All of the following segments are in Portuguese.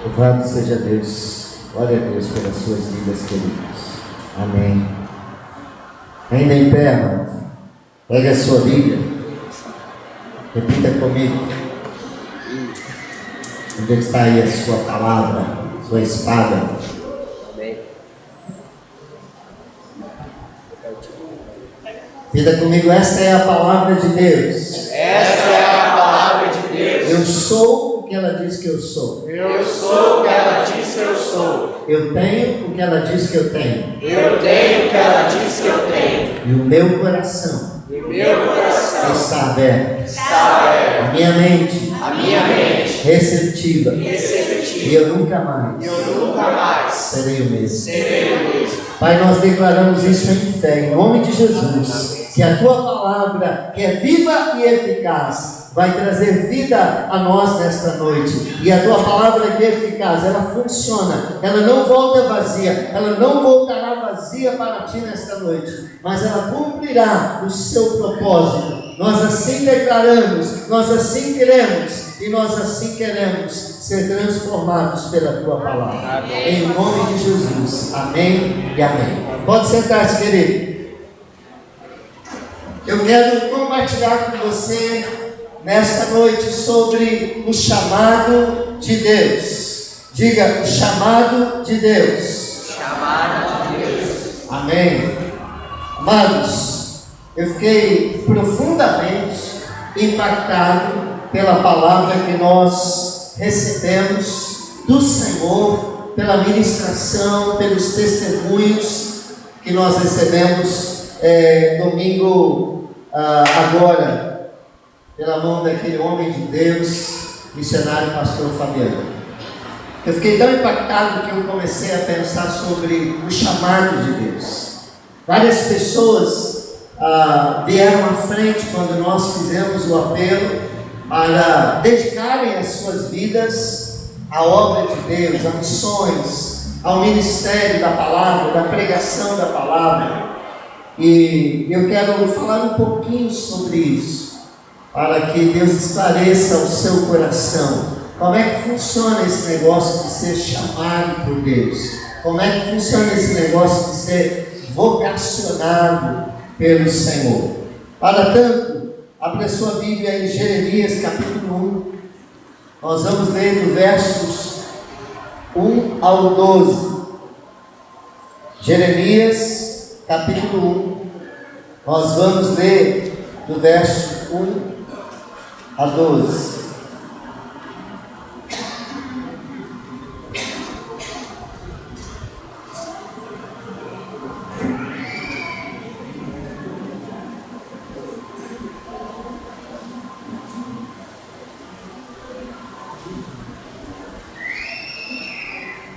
Louvado seja Deus. Glória a Deus pelas suas vidas, queridos. Amém. Ainda em pé, amado. Pegue a sua Bíblia. Repita comigo. Onde está aí a sua palavra, sua espada? Amém. Repita comigo, esta é a palavra de Deus. Esta é a palavra de Deus. Eu sou o que ela diz que eu sou. Eu sou o que ela diz que eu sou. Eu tenho o que ela diz que eu tenho. Eu tenho o que ela diz que eu tenho. E o meu coração E meu coração está aberto. está aberto. A minha mente A minha mente receptiva. E receptiva. eu nunca mais Eu nunca mais serei o mesmo. serei o mesmo. Pai, nós declaramos isso em fé, em nome de Jesus, que a Tua palavra, que é viva e eficaz, vai trazer vida a nós nesta noite. E a Tua palavra que é eficaz, ela funciona, ela não volta vazia, ela não voltará vazia para Ti nesta noite, mas ela cumprirá o seu propósito. Nós assim declaramos, nós assim queremos, e nós assim queremos ser transformados pela Tua palavra. Amém. Em nome de Jesus. Amém e amém. Pode sentar-se, querido. Eu quero compartilhar com você nesta noite sobre o chamado de Deus. Diga, o chamado de Deus. Chamada de Deus. Amém. Amados, eu fiquei profundamente impactado pela palavra que nós recebemos do Senhor, pela ministração, pelos testemunhos que nós recebemos domingo agora, pela mão daquele homem de Deus, missionário pastor Fabiano. Eu fiquei tão impactado que eu comecei a pensar sobre o chamado de Deus. Várias pessoas vieram à frente quando nós fizemos o apelo para dedicarem as suas vidas à obra de Deus, a missões, ao ministério da palavra, da pregação da palavra. E eu quero falar um pouquinho sobre isso, para que Deus esclareça o seu coração. Como é que funciona esse negócio de ser chamado por Deus? Como é que funciona esse negócio de ser vocacionado pelo Senhor? Para tanto, abra sua Bíblia em Jeremias capítulo 1. Nós vamos ler do versos 1 ao 12. Jeremias capítulo 1. Nós vamos ler do verso 1 a 12.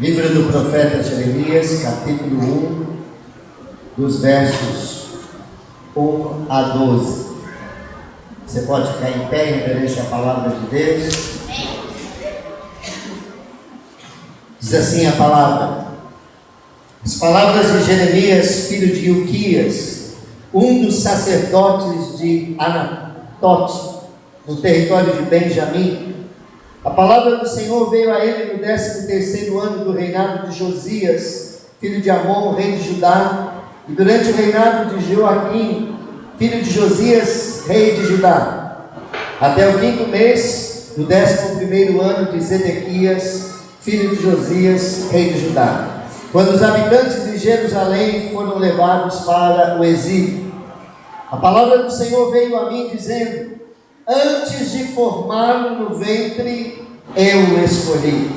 Livro do profeta Jeremias, capítulo 1, dos versos 1 a 12. Você pode ficar em pé e obedecer a palavra de Deus. Diz assim a palavra: as palavras de Jeremias, filho de Ilquias, um dos sacerdotes de Anatote, no território de Benjamim. A palavra do Senhor veio a ele no 13º ano do reinado de Josias, filho de Amon, rei de Judá, e durante o reinado de Joaquim, filho de Josias, rei de Judá, até o 5º mês do 11º ano de Zedequias, filho de Josias, rei de Judá, quando os habitantes de Jerusalém foram levados para o exílio. A palavra do Senhor veio a mim dizendo: antes de formá-lo no ventre, eu o escolhi.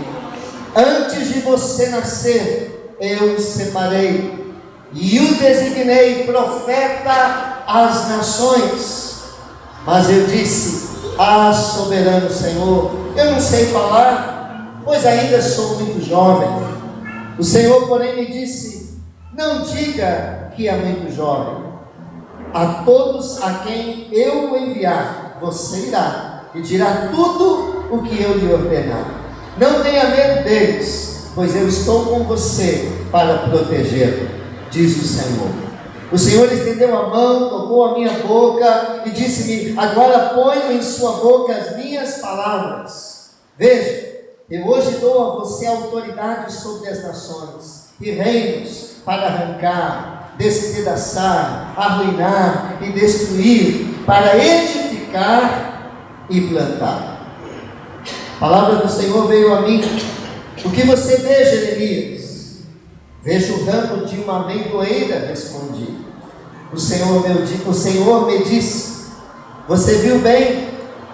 Antes de você nascer, eu o separei e o designei profeta às nações. Mas eu disse: ah, soberano Senhor, eu não sei falar, pois ainda sou muito jovem. O Senhor, porém, me disse: não diga que é muito jovem. A todos a quem eu o enviar, você irá e dirá tudo o que eu lhe ordenar. Não tenha medo deles, pois eu estou com você para protegê-lo, diz o Senhor. O Senhor estendeu a mão, tocou a minha boca e disse-me: agora ponho em sua boca as minhas palavras. Veja, eu hoje dou a você autoridade sobre as nações e reinos para arrancar, despedaçar, arruinar e destruir, para edificar e plantar. A palavra do Senhor veio a mim. O que você vê, Jeremias? Vejo o ramo de uma amendoeira, respondi. O Senhor me disse: você viu bem,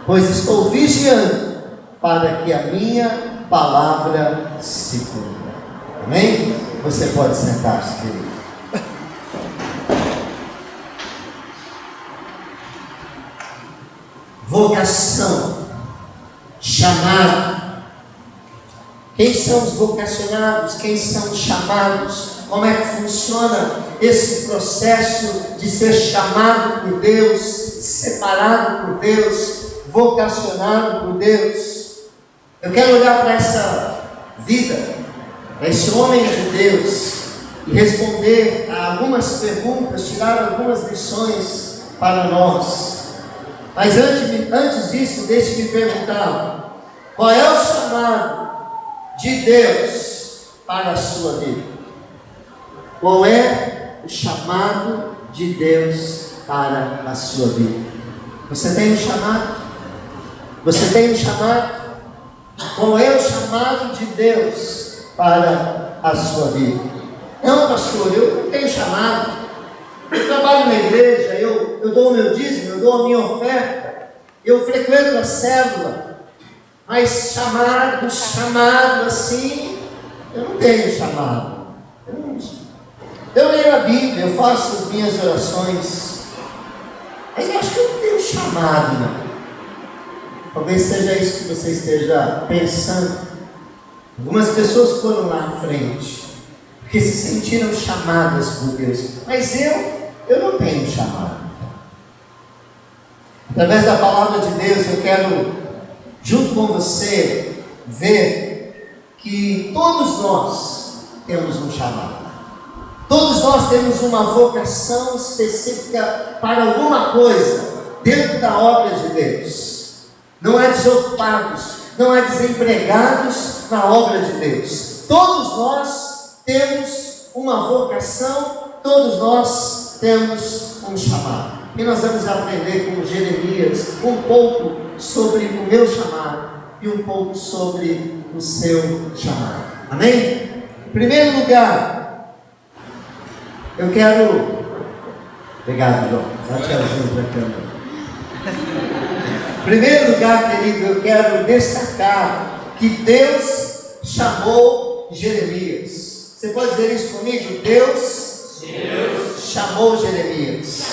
pois estou vigiando para que a minha palavra se cumpra. Amém? Você pode sentar-se, querido. Vocação, chamado. Quem são os vocacionados? Quem são os chamados? Como é que funciona esse processo de ser chamado por Deus, separado por Deus, vocacionado por Deus? Eu quero olhar para essa vida, para esse homem de Deus, e responder a algumas perguntas, tirar algumas lições para nós. Mas antes disso, deixe-me perguntar: qual é o chamado de Deus para a sua vida? Qual é o chamado de Deus para a sua vida? Você tem um chamado? Você tem um chamado? Qual é o chamado de Deus para a sua vida? Não, pastor, eu não tenho chamado. Eu trabalho na igreja, eu dou o meu dízimo, eu dou a minha oferta, eu frequento a célula, mas chamado assim, eu não tenho chamado. Eu leio a Bíblia, eu faço as minhas orações, mas eu acho que eu não tenho chamado, não. Talvez seja isso que você esteja pensando. Algumas pessoas foram lá à frente, porque se sentiram chamadas por Deus, mas eu não tenho chamado. Através da palavra de Deus, eu quero, junto com você, ver que todos nós temos um chamado. Todos nós temos uma vocação específica para alguma coisa dentro da obra de Deus. Não há desocupados, não há desempregados na obra de Deus. Todos nós temos uma vocação, todos nós temos um chamado. E nós vamos aprender com Jeremias um pouco sobre o meu chamado e um pouco sobre o seu chamado. Amém? Em primeiro lugar, eu quero... Obrigado, João. Dá tchauzinho para a câmera. Em primeiro lugar, querido, eu quero destacar que Deus chamou Jeremias. Você pode dizer isso comigo? Deus chamou Jeremias.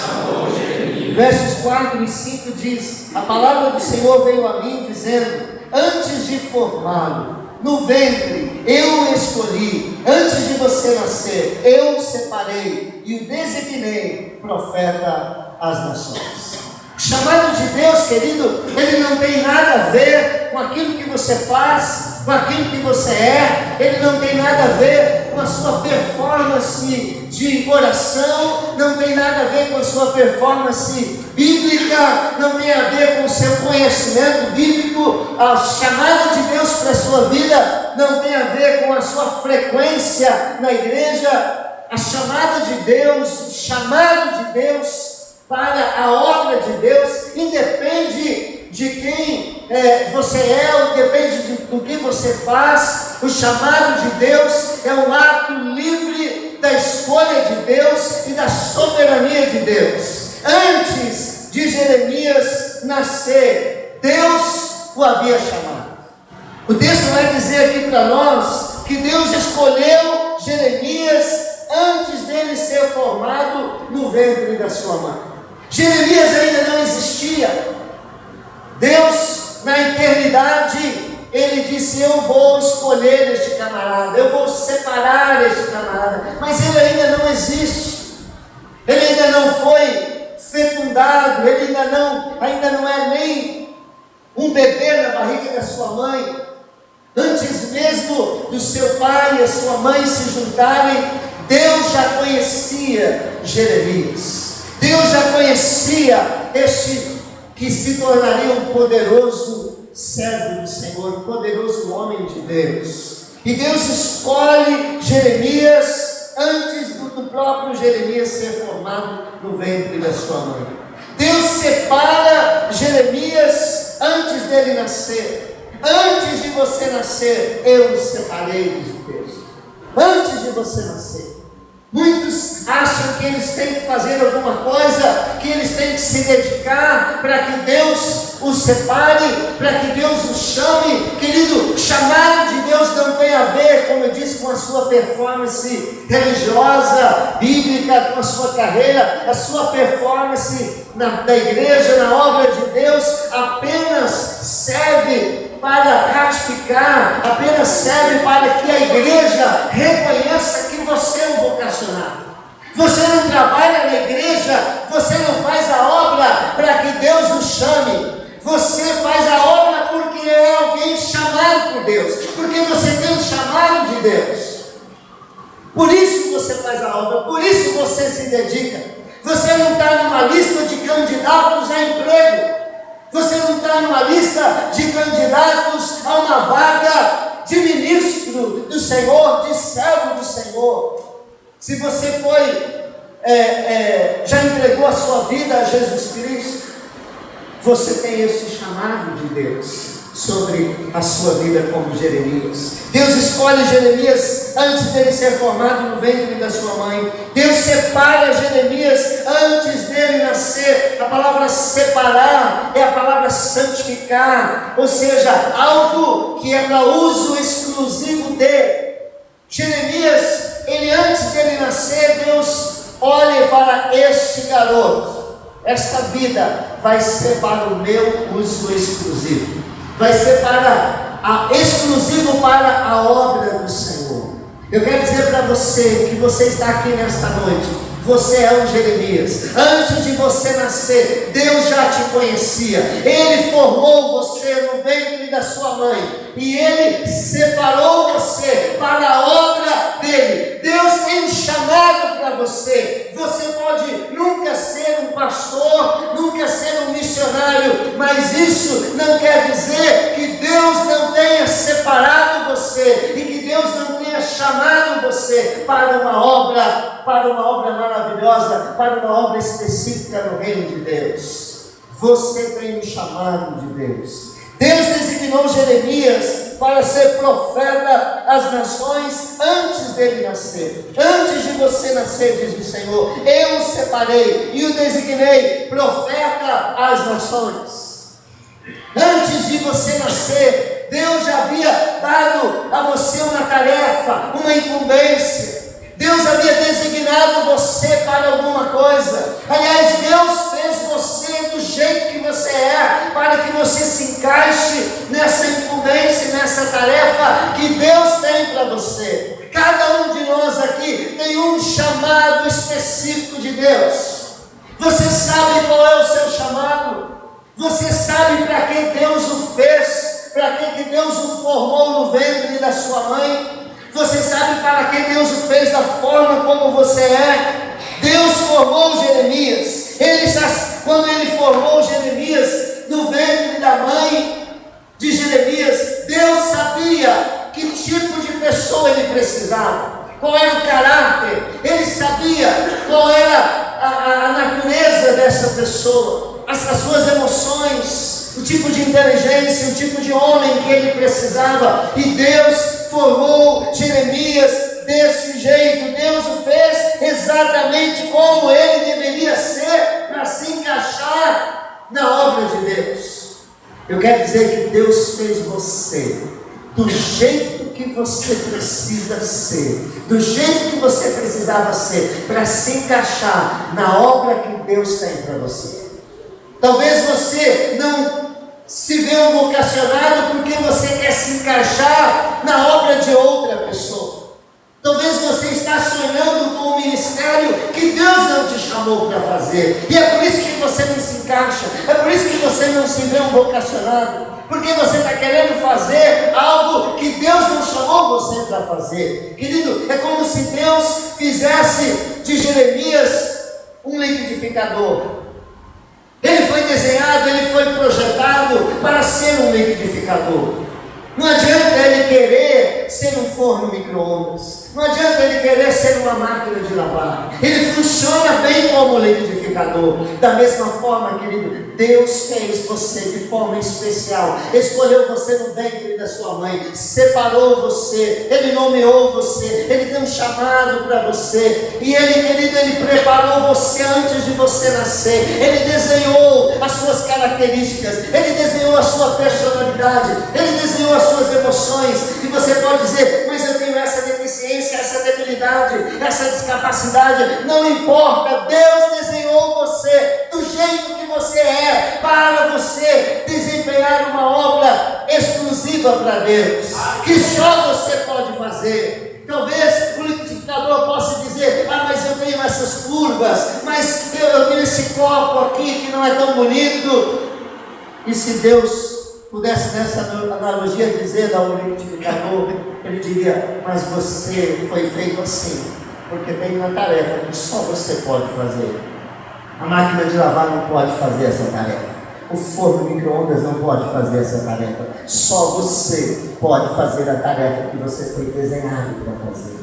Versos 4 e 5 diz: a palavra do Senhor veio a mim dizendo: antes de formá-lo no ventre, eu o escolhi. Antes de você nascer, eu o separei e o designei profeta às nações. O chamado de Deus, querido, ele não tem nada a ver com aquilo que você faz, com aquilo que você é. Ele não tem nada a ver com a sua performance de oração, não tem nada a ver com a sua performance bíblica, não tem a ver com o seu conhecimento bíblico. A chamada de Deus para a sua vida não tem a ver com a sua frequência na igreja. A chamada de Deus, o chamado de Deus para a obra de Deus, independe de quem você é, depende do que você faz. O chamado de Deus é um ato livre da escolha de Deus e da soberania de Deus. Antes de Jeremias nascer, Deus o havia chamado. O texto vai dizer aqui para nós que Deus escolheu Jeremias antes dele ser formado no ventre da sua mãe. Jeremias ainda não existia. Deus, na eternidade, ele disse: eu vou escolher este camarada, eu vou separar este camarada, mas ele ainda não existe, ele ainda não foi fecundado, ele ainda não é nem um bebê na barriga da sua mãe. Antes mesmo do seu pai e a sua mãe se juntarem, Deus já conhecia Jeremias. Deus já conhecia este que se tornaria um poderoso servo do Senhor, um poderoso homem de Deus. E Deus escolhe Jeremias antes do próprio Jeremias ser formado no ventre da sua mãe. Deus separa Jeremias antes dele nascer. Antes de você nascer, eu o separei, diz o texto. Antes de você nascer. Muitos acham que eles têm que fazer alguma coisa, que eles têm que se dedicar para que Deus os separe, para que Deus os chame. Querido, o chamado de Deus não tem a ver, como eu disse, com a sua performance religiosa, bíblica, com a sua carreira. A sua performance na igreja, na obra de Deus, apenas serve para ratificar, apenas serve para que a igreja reconheça que você é um vocacionado. Você não trabalha na igreja, você não faz a obra para que Deus o chame. Você faz a obra porque é alguém chamado por Deus, porque você tem um chamado de Deus. Por isso você faz a obra, por isso você se dedica. Você não está numa lista de candidatos a emprego. Você não está numa lista de candidatos a uma vaga de ministro do Senhor, de servo do Senhor. Se você já entregou a sua vida a Jesus Cristo, você tem esse chamado de Deus sobre a sua vida como Jeremias. Deus escolhe Jeremias antes dele ser formado no ventre da sua mãe. Deus separa Jeremias antes dele nascer. A palavra separar é a palavra santificar, ou seja, algo que é para uso exclusivo dele. Jeremias, ele antes dele nascer, Deus olha para este garoto. Esta vida vai ser para o meu uso exclusivo. Vai ser exclusivo para a obra do Senhor. Eu quero dizer para você que você está aqui nesta noite. Você é um Jeremias. Antes de você nascer, Deus já te conhecia. Ele formou você no ventre da sua mãe. E Ele separou você para a obra dEle. Deus tem um chamado para você. Você pode nunca ser um pastor, nunca ser um missionário, mas isso não quer dizer que Deus não tenha separado você e que Deus não tenha chamado você para uma obra maravilhosa, para uma obra específica no reino de Deus. Você tem um chamado de Deus. Deus designou Jeremias para ser profeta às nações antes dele nascer. Antes de você nascer, diz o Senhor, eu o separei e o designei profeta às nações. Antes de você nascer, Deus já havia dado a você uma tarefa, uma incumbência. Deus havia designado você para alguma coisa. Aliás, Deus fez você do jeito que você é, para que você se encaixe nessa incumbência, nessa tarefa que Deus tem para você. Cada um de nós aqui tem um chamado específico de Deus. Você sabe qual é o seu chamado? Você sabe para que Deus o fez? Para que Deus o formou no ventre da sua mãe? Você sabe para que Deus o fez da forma como você é? Deus formou Jeremias. Quando Ele formou Jeremias no ventre da mãe de Jeremias, Deus sabia que tipo de pessoa ele precisava, qual era o caráter. Ele sabia qual era a natureza dessa pessoa, as suas emoções, o tipo de inteligência, o tipo de homem que ele precisava. E Deus formou Jeremias desse jeito. Deus o fez exatamente como ele deveria ser, para se encaixar na obra de Deus. Eu quero dizer que Deus fez você do jeito que você precisa ser, do jeito que você precisava ser, para se encaixar na obra que Deus tem para você. Talvez você não se vê um vocacionado porque você quer se encaixar na obra de outra pessoa. Talvez você está sonhando com um ministério que Deus não te chamou para fazer, e é por isso que você não se encaixa, é por isso que você não se vê um vocacionado. Porque você está querendo fazer algo que Deus não chamou você para fazer. Querido, é como se Deus fizesse de Jeremias um liquidificador. Ele foi desenhado, ele foi projetado para ser um liquidificador. Não adianta ele querer ser um forno micro-ondas. Não adianta ele querer ser uma máquina de lavar. Ele funciona bem como liquidificador. Da mesma forma, querido, Deus fez você de forma especial. Escolheu você no ventre da sua mãe. Separou você. Ele nomeou você. Ele deu um chamado para você. E ele, querido, ele preparou você antes de você nascer. Ele desenhou as suas características. Ele desenhou a sua personalidade. Ele desenhou as suas emoções. E você pode dizer, mas eu tenho essa deficiência, essa debilidade, essa descapacidade. Não importa, Deus desenhou você do jeito que você é, para você desempenhar uma obra exclusiva para Deus, que só você pode fazer. Talvez o liquidificador possa dizer, mas eu tenho essas curvas, mas eu tenho esse copo aqui que não é tão bonito. E se Deus pudesse nessa analogia dizer ao liquidificador, ele diria, mas você foi feito assim, porque tem uma tarefa que só você pode fazer. A máquina de lavar não pode fazer essa tarefa. O forno micro-ondas não pode fazer essa tarefa. Só você pode fazer a tarefa que você foi desenhado para fazer.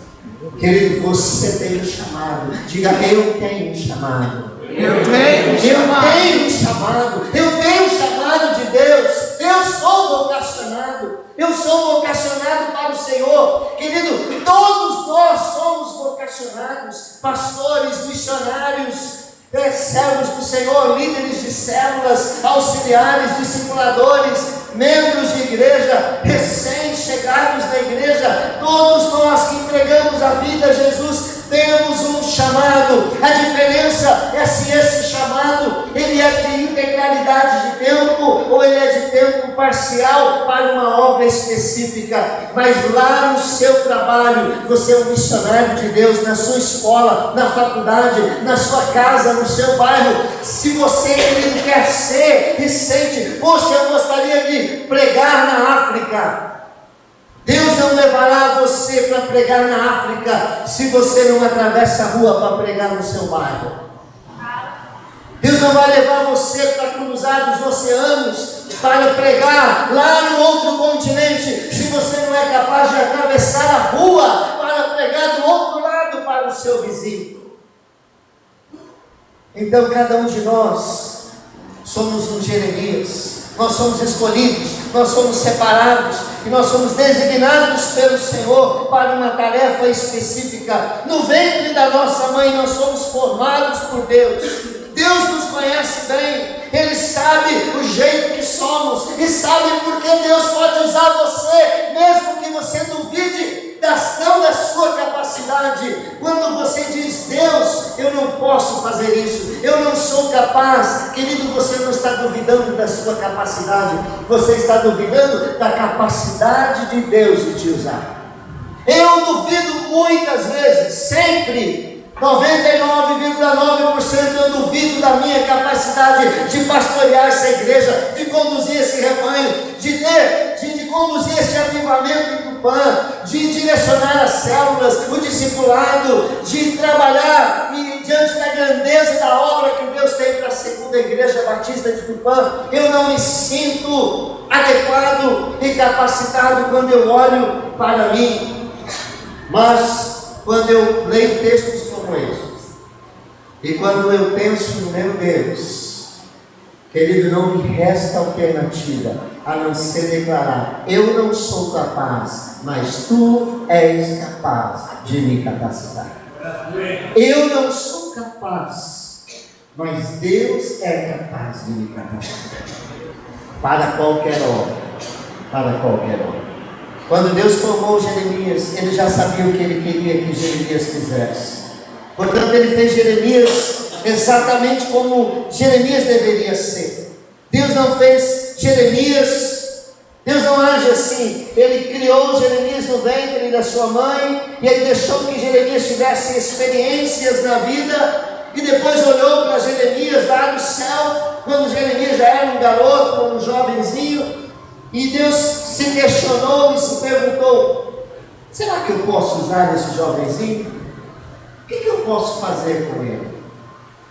Querido, você tem um chamado. Diga, eu tenho um chamado. Eu tenho um chamado. Eu tenho um chamado. Eu tenho um chamado de Deus. Eu sou vocacionado. Eu sou vocacionado para o Senhor. Querido, todos nós somos vocacionados. Pastores, missionários, servos do Senhor, líderes de células, auxiliares, discipuladores, membros de igreja, recém-chegados na igreja. Todos nós que entregamos a vida a Jesus temos um chamado. A diferença é se esse chamado ele é de integralidade de tempo ou ele é de tempo parcial para uma obra específica. Mas lá no seu trabalho, você é um missionário de Deus, na sua escola, na faculdade, na sua casa, no seu bairro. Se você, querido, quer ser e sente, poxa, eu gostaria de pregar na África. Deus não levará você para pregar na África se você não atravessa a rua para pregar no seu bairro. Deus não vai levar você para cruzar os oceanos para pregar lá no outro continente se você não é capaz de atravessar a rua para pregar do outro lado para o seu vizinho. Então cada um de nós somos um Jeremias. Nós somos escolhidos, nós somos separados e nós somos designados pelo Senhor para uma tarefa específica. No ventre da nossa mãe nós somos formados por Deus. Deus nos conhece bem, Ele sabe o jeito que somos e sabe porque Deus pode usar você, mesmo que você duvide não da sua capacidade. Quando você diz, Deus, eu não posso fazer isso, eu não sou capaz, querido, você não está duvidando da sua capacidade, você está duvidando da capacidade de Deus de te usar. Eu duvido muitas vezes, sempre, 99,9% eu duvido da minha capacidade de pastorear essa igreja, de conduzir esse rebanho, de conduzir esse avivamento em Tupã, de direcionar as células, o discipulado, de trabalhar diante da grandeza da obra que Deus tem para a segunda igreja batista de Tupã. Eu não me sinto adequado e capacitado quando eu olho para mim, mas quando eu leio textos como estes, e quando eu penso no meu Deus, querido, não me resta alternativa a não ser declarar, eu não sou capaz, mas tu és capaz de me capacitar. Eu não sou capaz, mas Deus é capaz de me capacitar. Para qualquer obra, para qualquer obra. Quando Deus formou Jeremias, Ele já sabia o que Ele queria que Jeremias fizesse. Portanto, Ele fez Jeremias exatamente como Jeremias deveria ser. Deus não fez Jeremias, Deus não age assim. Ele criou Jeremias no ventre da sua mãe, e Ele deixou que Jeremias tivesse experiências na vida, e depois olhou para Jeremias lá no céu, quando Jeremias já era um garoto, um jovenzinho, E Deus se questionou e se perguntou: será que eu posso usar esse jovenzinho? O que eu posso fazer com ele?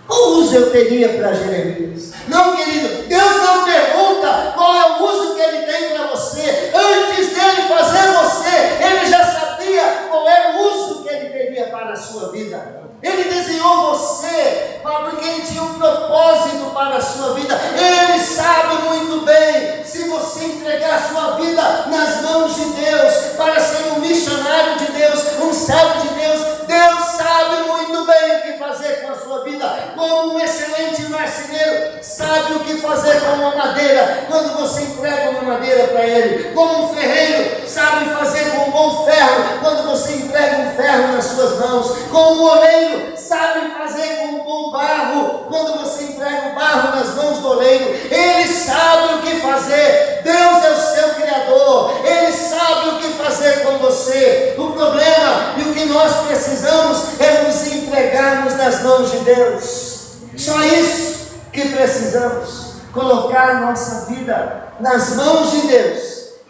Qual uso eu teria para Jeremias? Não, querido, Deus não pergunta qual é o uso que ele tem para você. Antes dele fazer você, ele já sabia qual era o uso que ele teria para a sua vida. Ele desenhou você porque ele tinha um propósito para a sua vida. Ele sabe muito bem, se você entregar a sua vida nas mãos de Deus, para ser um missionário de Deus, um servo de Deus, Deus sabe muito bem o que fazer com a sua vida. Como um excelente marceneiro sabe o que fazer com uma madeira, quando você entrega uma madeira para ele. Como um ferreiro sabe fazer com um bom ferro, quando você entrega um ferro nas suas mãos. Como um oleiro sabe fazer com um bom barro, quando você entrega o barro nas mãos do oleiro. Ele sabe o que fazer. Deus é o seu Criador, Ele sabe o que fazer com você. O problema e o que nós precisamos é nos entregarmos nas mãos de Deus. Só isso que precisamos, colocar a nossa vida nas mãos de Deus,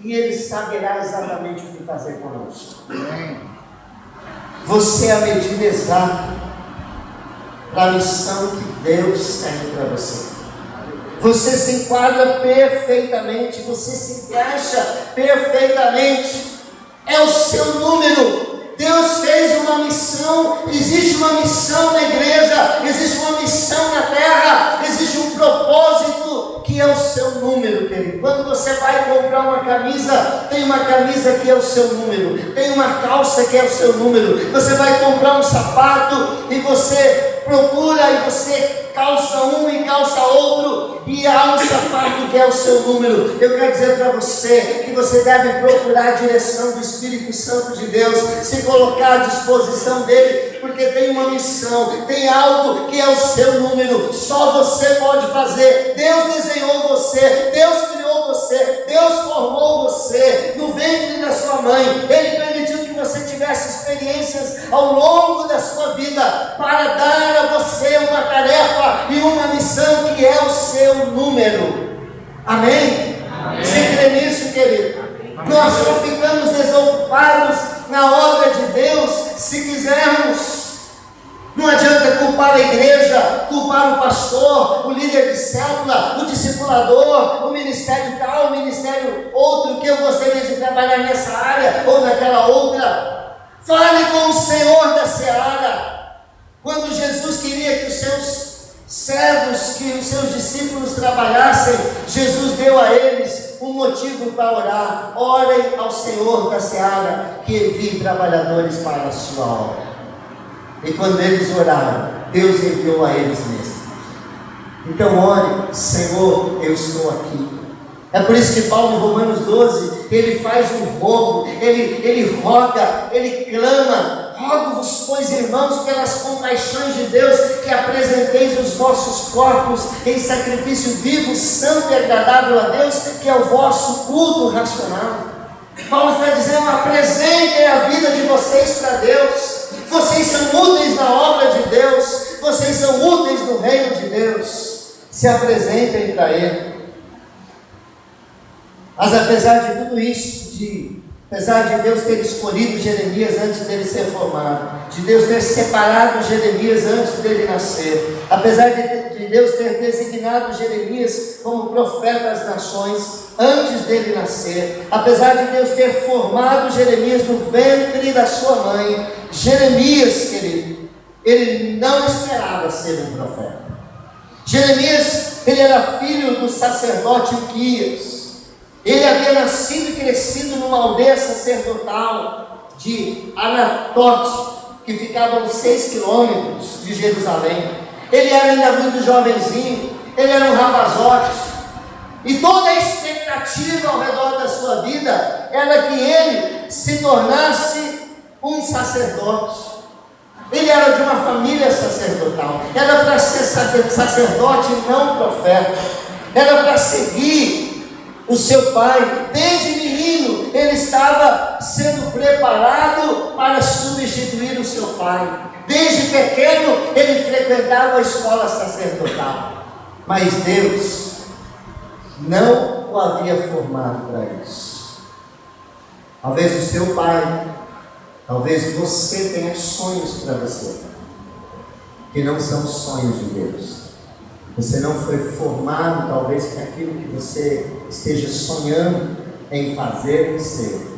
e Ele saberá exatamente o que fazer conosco. Você é a medida exata para a missão que Deus tem para você. Você se enquadra perfeitamente, você se encaixa perfeitamente, é o seu número. Deus fez uma missão, existe uma missão na igreja, existe uma missão na terra, existe um propósito que é o seu número, querido. Quando você vai comprar uma camisa, tem uma camisa que é o seu número, tem uma calça que é o seu número. Você vai comprar um sapato e você procura e você calça um e calça outro, e há um sapato que é o seu número. Eu quero dizer para você que você deve procurar a direção do Espírito Santo de Deus, se colocar à disposição dele, porque tem uma missão, tem algo que é o seu número. Só você pode fazer. Deus desenhou você, Deus criou você, Deus formou você no ventre da sua mãe. Ele permitiu que você tivesse experiências ao longo da sua vida para dar a você uma tarefa e uma missão que é o seu número. Amém? Amém. Você crê nisso, querido? Amém. Nós só ficamos desocupados na obra de Deus se quisermos. Não adianta culpar a igreja, culpar o pastor, o líder de célula, o discipulador, o ministério tal, o ministério outro, que eu gostaria de trabalhar nessa área ou naquela outra. Fale com o Senhor da seara. Quando Jesus queria que os seus servos, que os seus discípulos trabalhassem, Jesus deu a eles um motivo para orar. Orem ao Senhor da seara, que envie trabalhadores para a sua obra. E quando eles oraram, Deus enviou a eles mesmos. Então ore: Senhor, eu estou aqui. É por isso que Paulo, em Romanos 12, ele faz um rogo, ele roga, ele clama: rogo-vos, pois, irmãos, pelas compaixões de Deus, que apresenteis os vossos corpos em sacrifício vivo, santo e agradável a Deus, que é o vosso culto racional. Paulo está dizendo: apresentem a vida de vocês para Deus. Vocês são úteis na obra de Deus, vocês são úteis no reino de Deus. Se apresentem para Ele. Mas apesar de tudo isso, apesar de Deus ter escolhido Jeremias antes dele ser formado, de Deus ter separado Jeremias antes dele nascer, apesar de Deus ter designado Jeremias como profeta das nações antes dele nascer, apesar de Deus ter formado Jeremias no ventre da sua mãe, Jeremias, querido, ele não esperava ser um profeta. Jeremias, ele era filho do sacerdote Ilquias. Ele havia nascido e crescido numa aldeia sacerdotal de Anatote, que ficava a uns 6 quilômetros de Jerusalém. Ele era ainda muito jovenzinho, ele era um rapazote, e toda a expectativa ao redor da sua vida era que ele se tornasse um sacerdote. Ele era de uma família sacerdotal, era para ser sacerdote e não profeta, era para seguir o seu pai. Desde menino ele estava sendo preparado para substituir o seu pai. Desde pequeno ele frequentava a escola sacerdotal. Mas Deus não o o havia formado para isso. Talvez o seu pai, talvez você tenha sonhos para você, que não são sonhos de Deus. Você não foi formado, talvez, para aquilo que você esteja sonhando em fazer e ser.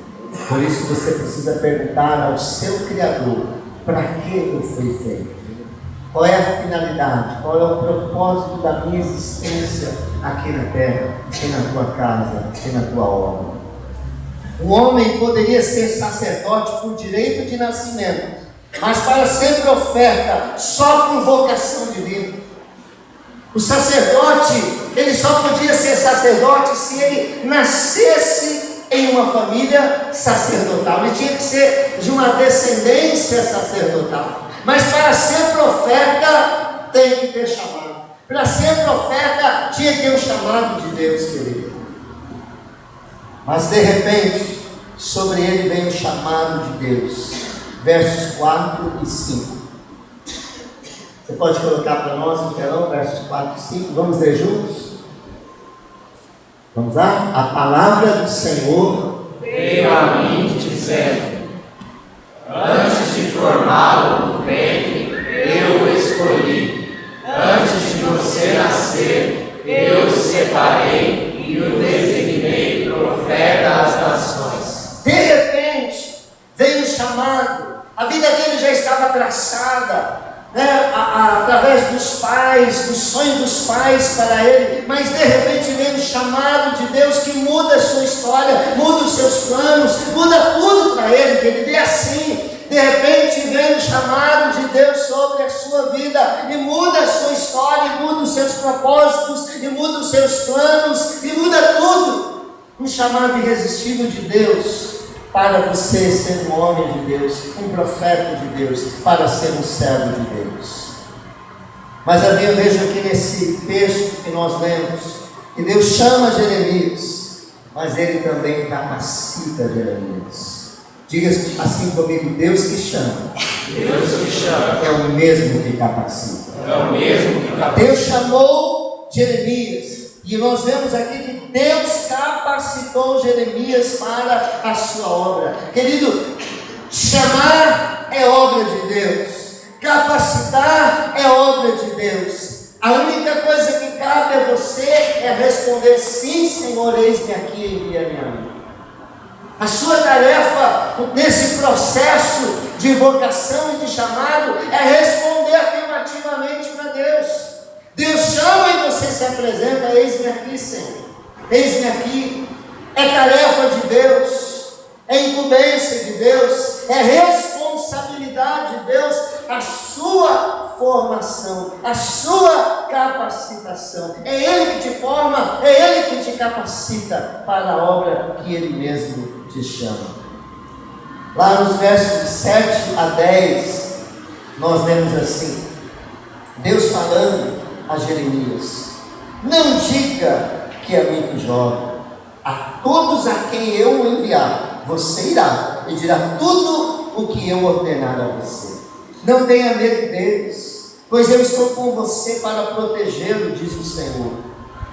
Por isso você precisa perguntar ao seu Criador: para que eu fui feito? Qual é a finalidade? Qual é o propósito da minha existência aqui na terra, aqui na tua casa, aqui na tua obra? Um homem poderia ser sacerdote por direito de nascimento, mas para ser profeta só por vocação divina. O sacerdote, ele só podia ser sacerdote se ele nascesse em uma família sacerdotal. Ele tinha que ser de uma descendência sacerdotal. Mas para ser profeta, tem que ter chamado. Para ser profeta, tinha que ter um chamado de Deus, querido. Mas de repente, sobre ele vem o chamado de Deus. Versos 4 e 5. Você pode colocar para nós no telão, versos 4 e 5. Vamos ler juntos? Vamos lá? A palavra do Senhor veio a mim dizendo: antes de formá-lo no ventre, eu o escolhi. Antes de você nascer, eu o separei e o designei profeta às nações. De repente, veio o chamado. A vida dele já estava traçada, através dos pais, do sonho dos pais para ele, mas de repente vem o chamado de Deus que muda a sua história, muda os seus planos, muda tudo para ele, querido. E assim, de repente vem o chamado de Deus sobre a sua vida, e muda a sua história, e muda os seus propósitos, e muda os seus planos, e muda tudo. Um chamado irresistível de Deus para você ser um homem de Deus, um profeta de Deus, para ser um servo de Deus. Mas eu vejo aqui nesse texto que nós lemos, que Deus chama Jeremias, mas Ele também capacita Jeremias. Diga assim comigo: Deus que chama, Deus que chama, é o mesmo que capacita. é o mesmo que capacita. Deus chamou Jeremias, e nós vemos aqui que Deus capacitou Jeremias para a sua obra. Querido, chamar é obra de Deus, capacitar é obra de Deus. A única coisa que cabe a você é responder: sim, Senhor, eis-me aqui, envia-me a mim. A sua tarefa nesse processo de vocação e de chamado é responder afirmativamente para Deus. Deus chama e você se apresenta: eis-me aqui, Senhor, eis-me aqui. É tarefa de Deus, é incumbência de Deus, é responsabilidade de Deus, a sua formação, a sua capacitação. É Ele que te forma, é Ele que te capacita para a obra que Ele mesmo te chama. Lá nos versos de 7 a 10, nós lemos assim: Deus falando a Jeremias: não diga que é muito jovem. A todos a quem eu enviar, você irá e dirá tudo o que eu ordenar a você. Não tenha medo deles, pois eu estou com você para protegê-lo, diz o Senhor.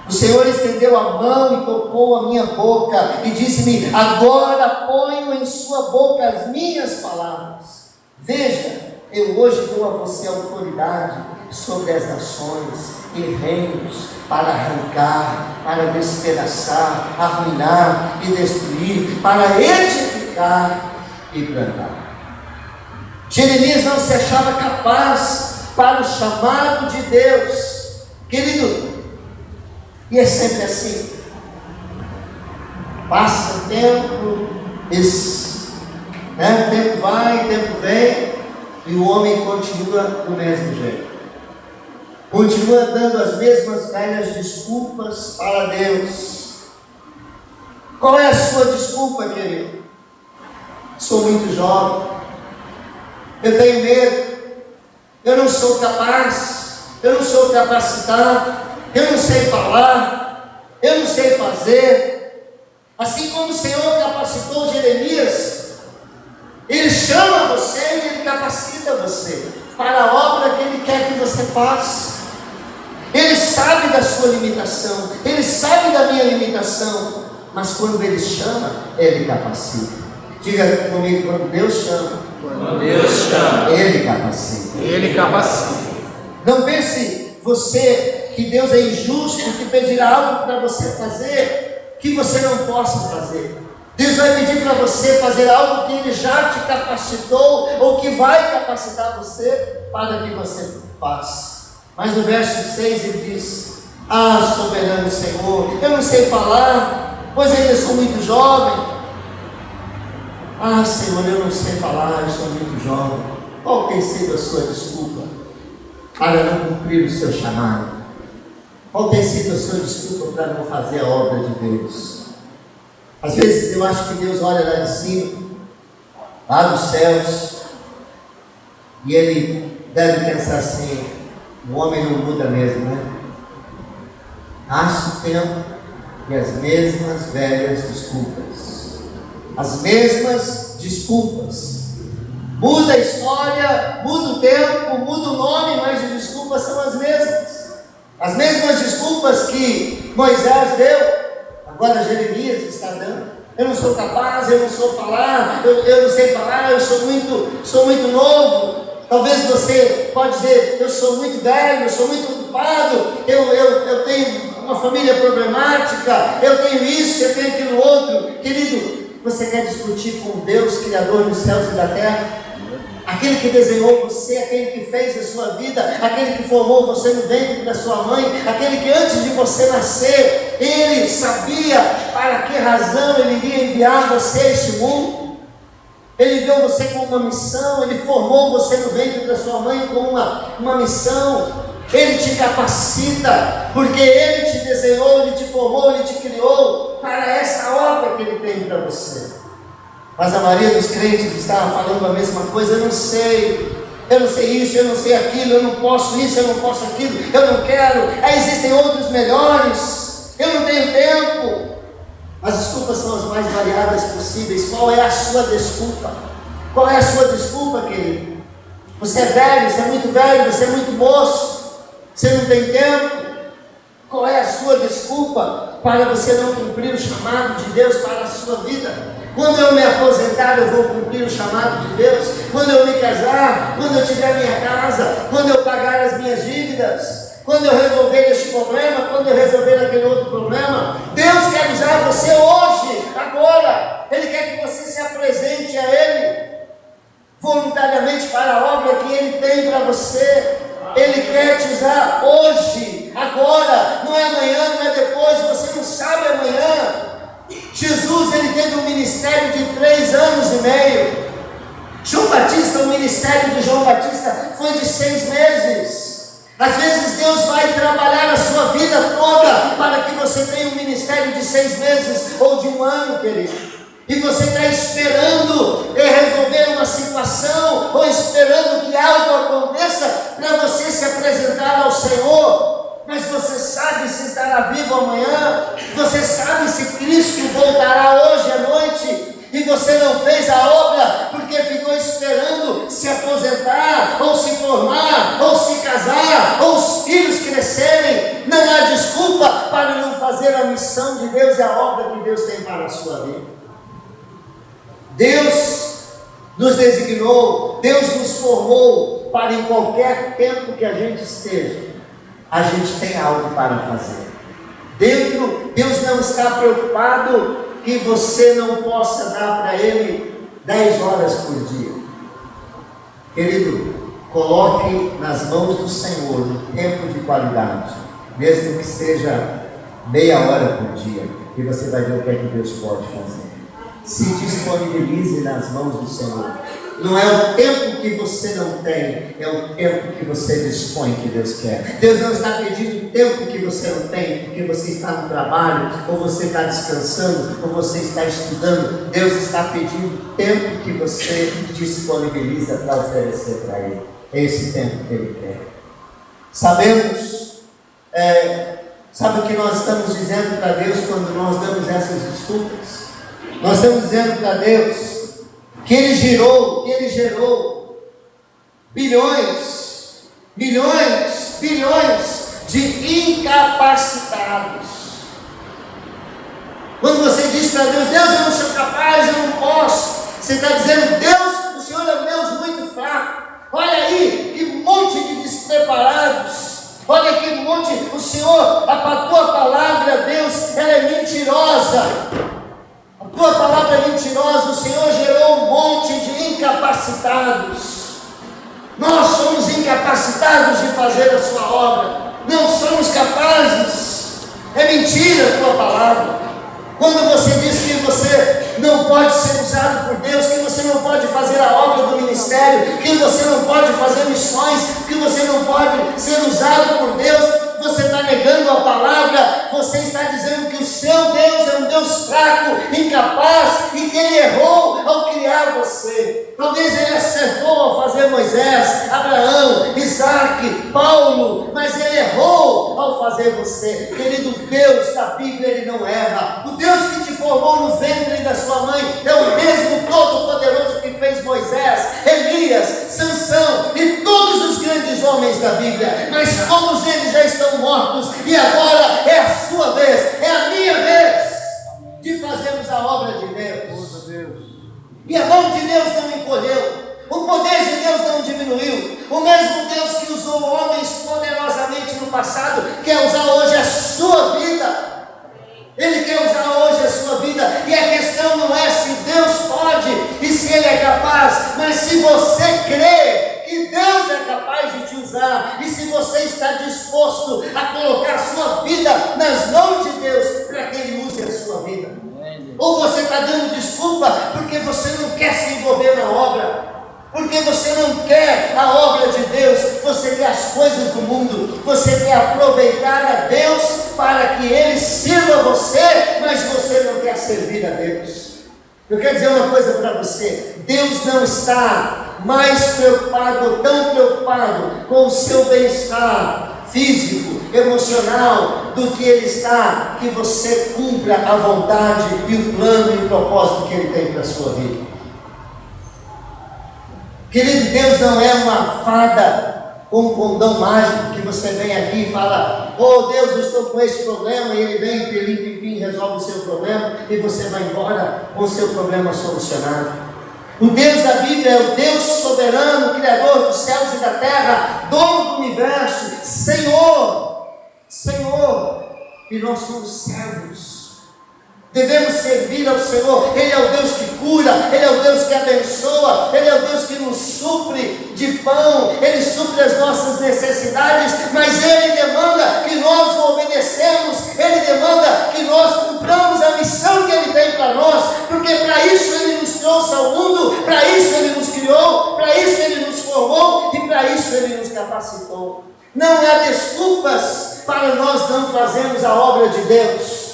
O Senhor estendeu a mão e tocou a minha boca e disse-me: agora ponho em sua boca as minhas palavras. Veja, eu hoje dou a você autoridade sobre as nações e reinos, para arrancar, para despedaçar, arruinar e destruir, para edificar e plantar. Jeremias não se achava capaz para o chamado de Deus, querido. E é sempre assim. Passa o tempo, o tempo vai, o tempo vem, e o homem continua do mesmo jeito. Continua dando as mesmas velhas desculpas para Deus. Qual é a sua desculpa, querido? Sou muito jovem, eu tenho medo, eu não sou capaz, eu não sou capacitado, eu não sei falar, eu não sei fazer. Assim como o Senhor capacitou Jeremias, Ele chama você e Ele capacita você para a obra que Ele quer que você faça. Ele sabe da sua limitação, Ele sabe da minha limitação, mas quando Ele chama, Ele capacita. Diga comigo, quando Deus chama, Ele capacita. Ele capacita. Não pense você que Deus é injusto, que pedirá algo para você fazer, que você não possa fazer. Deus vai pedir para você fazer algo que Ele já te capacitou, ou que vai capacitar você, para que você faça. Mas no verso 6 Ele diz: ah, soberano Senhor, eu não sei falar, pois ainda sou muito jovem. Ah, Senhor, eu não sei falar, eu sou muito jovem. Qual tem sido a sua desculpa para não cumprir o seu chamado? Qual tem sido a sua desculpa para não fazer a obra de Deus? Às vezes eu acho que Deus olha lá de cima, lá dos céus, e Ele deve pensar assim: o homem não muda mesmo, né? Passa o tempo e as mesmas velhas desculpas, as mesmas desculpas. Muda a história, muda o tempo, muda o nome, mas as desculpas são as mesmas. As mesmas desculpas que Moisés deu, agora Jeremias está dando. Eu não sou capaz, eu não sou falar, eu não sei falar, eu sou muito novo. Talvez você pode dizer: eu sou muito velho, eu sou muito ocupado, eu tenho uma família problemática, eu tenho isso, eu tenho aquilo outro. Querido, você quer discutir com Deus, Criador dos céus e da terra? Aquele que desenhou você, aquele que fez a sua vida, aquele que formou você no ventre da sua mãe, aquele que antes de você nascer, Ele sabia para que razão Ele iria enviar você a este mundo. Ele viu você com uma missão, Ele formou você no ventre da sua mãe com uma missão. Ele te capacita, porque Ele te desenhou, Ele te formou, Ele te criou para essa obra que Ele tem para você. Mas a maioria dos crentes estava falando a mesma coisa: eu não sei isso, eu não sei aquilo, eu não posso isso, eu não posso aquilo, eu não quero, existem outros melhores, eu não tenho tempo. As desculpas são as mais variadas possíveis. Qual é a sua desculpa? Qual é a sua desculpa, querido? Você é velho, você é muito velho, você é muito moço, você não tem tempo. Qual é a sua desculpa para você não cumprir o chamado de Deus para a sua vida? Quando eu me aposentar, eu vou cumprir o chamado de Deus. Quando eu me casar, quando eu tiver minha casa, quando eu pagar as minhas dívidas, quando eu resolver este problema, quando eu resolver aquele outro problema. Deus quer usar você hoje, agora. Ele quer que você se apresente a Ele voluntariamente para a obra que Ele tem para você. Ele quer te usar hoje, agora, não é amanhã, não é depois, você não sabe amanhã. Jesus, Ele teve um ministério de 3 anos e meio. João Batista, o ministério de João Batista foi de 6 meses. Às vezes Deus vai trabalhar a sua vida toda para que você tenha um ministério de 6 meses ou de 1 ano, querido. E você está esperando resolver uma situação, ou esperando que algo aconteça para você se apresentar ao Senhor. Mas você sabe se estará vivo amanhã, você sabe se Cristo voltará hoje à noite, e você não fez a obra porque ficou esperando se aposentar, ou se formar, ou se casar, ou os filhos crescerem. Não há desculpa para não fazer a missão de Deus e a obra que Deus tem para a sua vida. Deus nos designou, Deus nos formou para, em qualquer tempo que a gente esteja, a gente tem algo para fazer. Deus não está preocupado que você não possa dar para Ele 10 horas por dia. Querido, coloque nas mãos do Senhor um tempo de qualidade, mesmo que seja meia hora por dia, e você vai ver o que é que Deus pode fazer. Se disponibilize nas mãos do Senhor. Não é o tempo que você não tem, é o tempo que você dispõe que Deus quer. Deus não está pedindo o tempo que você não tem, porque você está no trabalho, ou você está descansando, ou você está estudando. Deus está pedindo o tempo que você disponibiliza para oferecer para Ele. É esse tempo que Ele quer. Sabemos, sabe o que nós estamos dizendo para Deus quando nós damos essas desculpas? Nós estamos dizendo para Deus que Ele gerou bilhões de incapacitados. Quando você diz para Deus: Deus, eu não sou capaz, eu não posso, você está dizendo: Deus, o Senhor é um Deus muito fraco. Olha aí, que monte de despreparados. Olha que monte, o Senhor, a tua palavra, Deus, ela é mentirosa. A tua palavra é mentirosa. O Senhor gerou um monte de incapacitados. Nós somos incapacitados de fazer a sua obra. Não somos capazes. É mentira a tua palavra. Quando você diz que você não pode ser usado por Deus, que você não pode fazer a obra do ministério, que você não pode fazer missões, que você não pode ser usado por Deus, você está negando a palavra, você está dizendo que o seu Deus é um Deus fraco, incapaz, e que Ele errou ao criar você. Talvez Ele acertou ao fazer Moisés, Abraão, Isaac, Paulo, mas Ele errou ao fazer você. Querido, Deus da Bíblia, Ele não erra. O Deus que te formou no ventre da sua mãe é o mesmo Todo-Poderoso que fez Moisés, Elias, Sansão e todos os grandes homens da Bíblia. Mas todos eles já estão mortos, e agora é a sua vez, é a minha vez de fazermos a obra de Deus. E a mão de Deus não encolheu, o poder de Deus não diminuiu. O mesmo Deus que usou homens poderosamente no passado quer usar hoje a sua vida. Ele quer usar hoje a sua vida, e a questão não é se Deus pode e se Ele é capaz, mas se você crê que Deus é capaz de te usar, e se você está disposto a colocar a sua vida nas mãos de Deus para que Ele use a sua vida. Ou você está dando desculpa porque você não quer se envolver na obra, porque você não quer a obra de Deus, você quer as coisas do mundo, você quer aproveitar a Deus para que Ele sirva você, mas você não quer servir a Deus. Eu quero dizer uma coisa para você: Deus não está mais preocupado, tão preocupado com o seu bem-estar físico, emocional, do que Ele está que você cumpra a vontade e o plano e o propósito que Ele tem para a sua vida. Querido, Deus não é uma fada com um condão mágico que você vem aqui e fala: oh Deus, eu estou com esse problema, e Ele vem, pelim, pim, resolve o seu problema, e você vai embora com o seu problema solucionado. O Deus da Bíblia é o Deus soberano, Criador dos céus e da terra, dono do universo, Senhor, e nós somos servos. Devemos servir ao Senhor. Ele é o Deus que cura, Ele é o Deus que abençoa, Ele é o Deus que nos supre de pão, Ele supre as nossas necessidades, mas Ele demanda que nós o obedecemos, Ele demanda que nós cumpramos a missão que Ele tem para nós, porque para isso Ele nos trouxe ao mundo, para isso Ele nos criou, para isso Ele nos formou e para isso Ele nos capacitou. Não há desculpas para nós não fazermos a obra de Deus.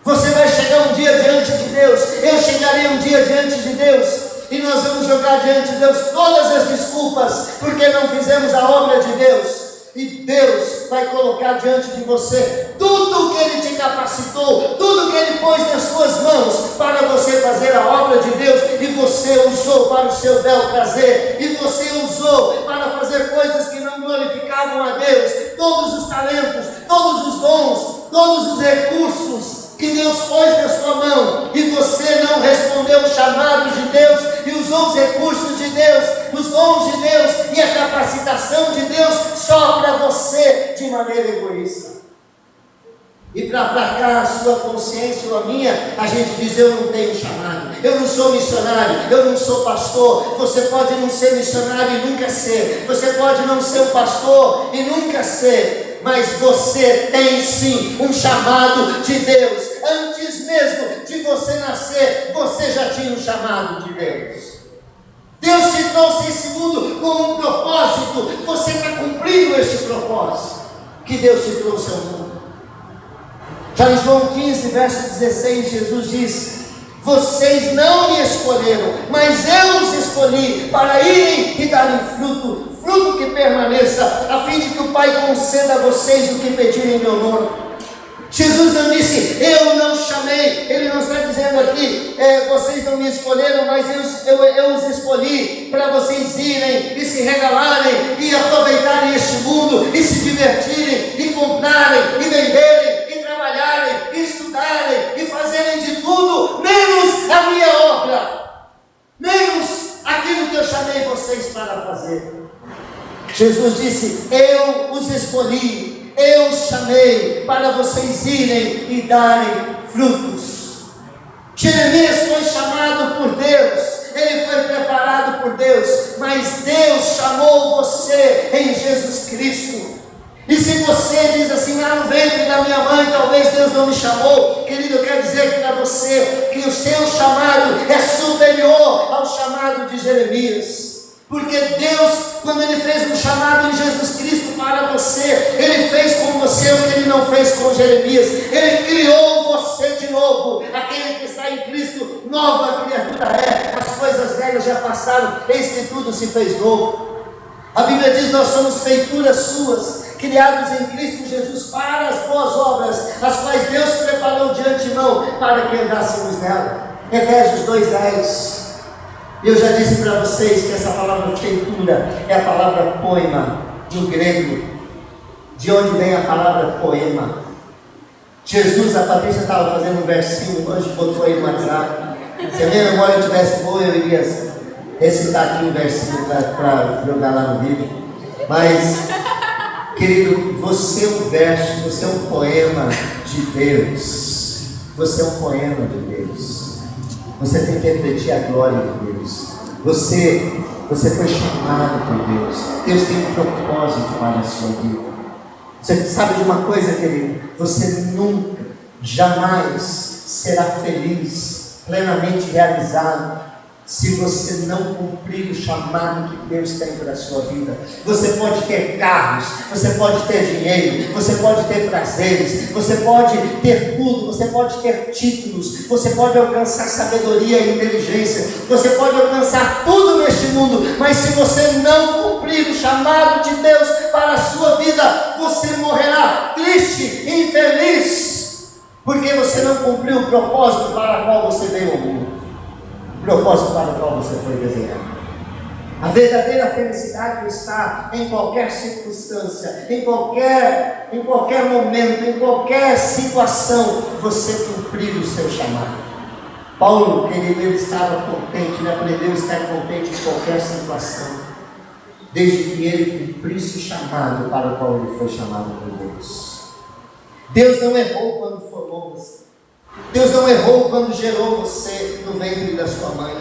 Você vai chegar um dia diante de Deus, eu chegarei um dia diante de Deus, e nós vamos jogar diante de Deus todas as desculpas, porque não fizemos a obra de Deus. E Deus vai colocar diante de você tudo que Ele te capacitou, tudo que Ele pôs nas suas mãos para você fazer a obra de Deus, e você usou para o seu bel prazer, e você usou para fazer coisas que não glorificavam a Deus. Todos os talentos, todos os dons, todos os recursos que Deus pôs na sua mão, e você não respondeu o chamado de Deus, e usou os recursos de Deus, os dons de Deus e a capacitação de Deus só para você, de maneira egoísta. E para aplacar a sua consciência ou a minha, a gente diz: eu não tenho chamado, eu não sou missionário, eu não sou pastor. Você pode não ser missionário e nunca ser, você pode não ser um pastor e nunca ser, mas você tem sim um chamado de Deus. Antes mesmo de você nascer, você já tinha um chamado de Deus. Deus te trouxe esse mundo com um propósito, você está cumprindo este propósito que Deus te trouxe ao mundo. Já em João 15, verso 16, Jesus diz: vocês não me escolheram, mas eu os escolhi para irem e darem fruto, fruto que permaneça, a fim de que o Pai conceda a vocês o que pedirem em meu nome. Jesus não disse disse: eu não chamei. Ele não está dizendo aqui, vocês não me escolheram, mas eu os escolhi para vocês irem e se regalarem e aproveitarem este mundo e se divertirem e comprarem e venderem e trabalharem e estudarem e fazerem de tudo menos a minha obra, menos aquilo que eu chamei vocês para fazer. Jesus disse: eu os escolhi, eu os chamei para vocês irem e darem frutos. Jeremias foi chamado por Deus, ele foi preparado por Deus, mas Deus chamou você em Jesus Cristo. E se você diz assim: no ventre da minha mãe talvez Deus não me chamou, querido, eu quero dizer para você que o seu chamado é superior ao chamado de Jeremias. Porque Deus, quando Ele fez um chamado em Jesus Cristo para você, Ele fez com você o que Ele não fez com Jeremias. Ele criou você de novo. Aquele que está em Cristo, nova criatura é. As coisas velhas já passaram, eis que tudo se fez novo. A Bíblia diz: nós somos feituras suas, criados em Cristo Jesus para as boas obras, as quais Deus preparou de antemão para que andássemos nela. Efésios 2:10. Eu já disse para vocês que essa palavra feitura é a palavra poema no grego, de onde vem a palavra poema. Jesus, a Patrícia estava fazendo um versinho, hoje botou aí no WhatsApp. Se a minha memória tivesse boa, eu iria recitar aqui um versinho para jogar lá no vídeo. Mas, querido, você é um verso, você é um poema de Deus. Você é um poema de Deus. Você tem que refletir a glória de Deus. Você foi chamado por Deus. Deus tem um propósito para a sua vida. Você sabe de uma coisa, querido? Você nunca, jamais será feliz, plenamente realizado, se você não cumprir o chamado que Deus tem para a sua vida. Você pode ter carros, você pode ter dinheiro, você pode ter prazeres, você pode ter tudo, você pode ter títulos, você pode alcançar sabedoria e inteligência, você pode alcançar tudo neste mundo, mas se você não cumprir o chamado de Deus para a sua vida, você morrerá triste e infeliz, porque você não cumpriu o propósito para o qual você veio ao mundo. Propósito para o qual você foi desenhado. A verdadeira felicidade está em qualquer circunstância, em qualquer momento, em qualquer situação, você cumprir o seu chamado. Paulo, querido, ele estava contente, ele aprendeu a estar contente em qualquer situação, desde que ele cumprisse o chamado para o qual ele foi chamado por Deus. Deus não errou quando formou você. Deus não errou quando gerou você no ventre da sua mãe.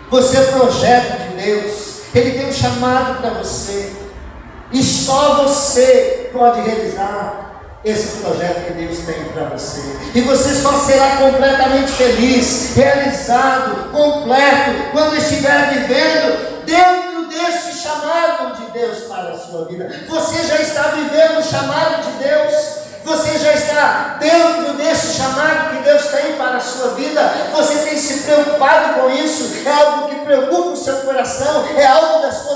Você é projeto de Deus. Ele tem um chamado para você. E só você pode realizar esse projeto que Deus tem para você. E você só será completamente feliz, realizado, completo, quando estiver vivendo dentro desse chamado de Deus para a sua vida. Você já está vivendo o chamado de Deus. Você já está dentro desse chamado que Deus tem para a sua vida. Você tem se preocupado com isso. É algo que preocupa o seu coração. É algo da sua